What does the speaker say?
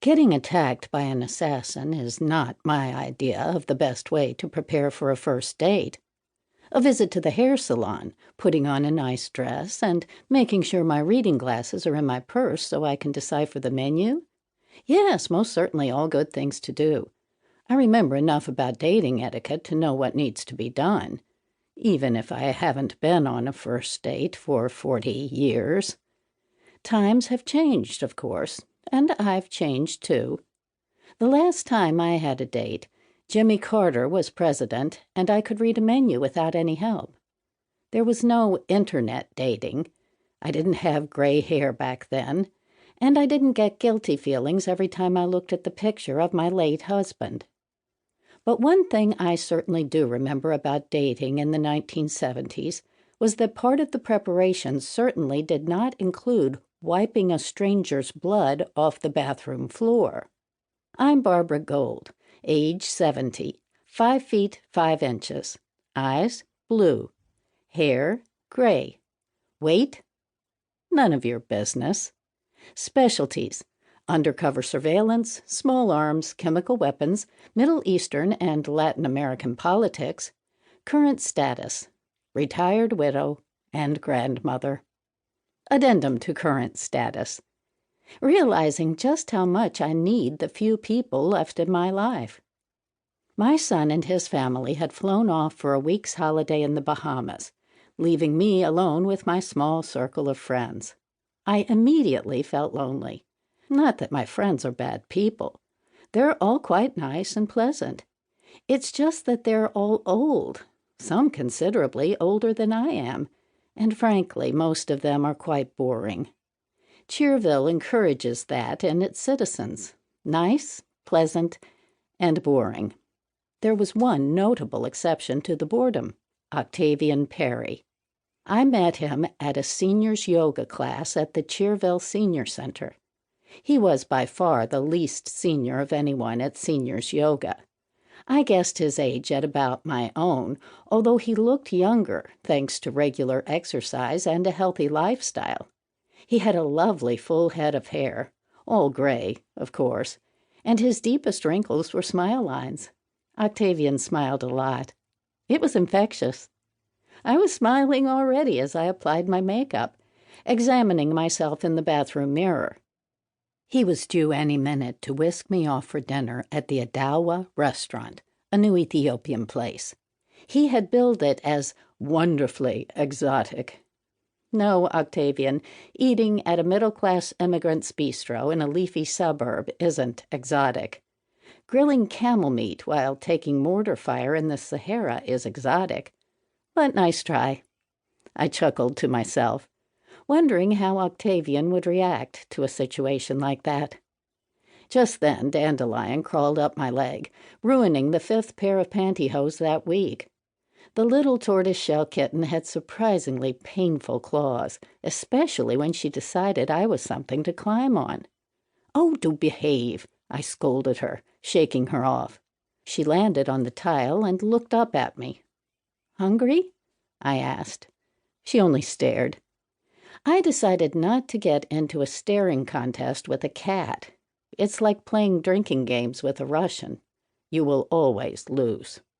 Getting attacked by an assassin is not my idea of the best way to prepare for a first date. A visit to the hair salon, putting on a nice dress, and making sure my reading glasses are in my purse so I can decipher the menu? Yes, most certainly all good things to do. I remember enough about dating etiquette to know what needs to be done, even if I haven't been on a first date for 40 years. Times have changed, of course, and I've changed too. The last time I had a date, Jimmy Carter was president, and I could read a menu without any help. There was no internet dating. I didn't have gray hair back then, and I didn't get guilty feelings every time I looked at the picture of my late husband. But one thing I certainly do remember about dating in the 1970s was that part of the preparation certainly did not include wiping a stranger's blood off the bathroom floor. I'm Barbara Gold, age 70, 5 feet 5 inches, eyes blue, hair gray, weight none of your business. Specialties: undercover surveillance, small arms, chemical weapons, Middle Eastern and Latin American politics. Current status: retired widow and grandmother. Addendum to current status: realizing just how much I need the few people left in my life. My son and his family had flown off for a week's holiday in the Bahamas, leaving me alone with my small circle of friends. I immediately felt lonely. Not that my friends are bad people. They're all quite nice and pleasant. It's just that they're all old, some considerably older than I am, and frankly, most of them are quite boring. Cheerville encourages that in its citizens: nice, pleasant, and boring. There was one notable exception to the boredom: Octavian Perry. I met him at a seniors yoga class at the Cheerville Senior Center. He was by far the least senior of anyone at seniors yoga. I guessed his age at about my own, although he looked younger thanks to regular exercise and a healthy lifestyle. He had a lovely full head of hair, all gray, of course, and his deepest wrinkles were smile lines. Octavian smiled a lot. It was infectious. I was smiling already as I applied my makeup, examining myself in the bathroom mirror. He was due any minute to whisk me off for dinner at the Adawa restaurant, a new Ethiopian place. He had billed it as wonderfully exotic. No, Octavian, eating at a middle-class immigrant's bistro in a leafy suburb isn't exotic. Grilling camel meat while taking mortar fire in the Sahara is exotic. But nice try. I chuckled to myself, wondering how Octavian would react to a situation like that. Just then, Dandelion crawled up my leg, ruining the 5th pair of pantyhose that week. The little tortoiseshell kitten had surprisingly painful claws, especially when she decided I was something to climb on. "Oh, do behave," I scolded her, shaking her off. She landed on the tile and looked up at me. "Hungry?" I asked. She only stared. I decided not to get into a staring contest with a cat. It's like playing drinking games with a Russian. You will always lose.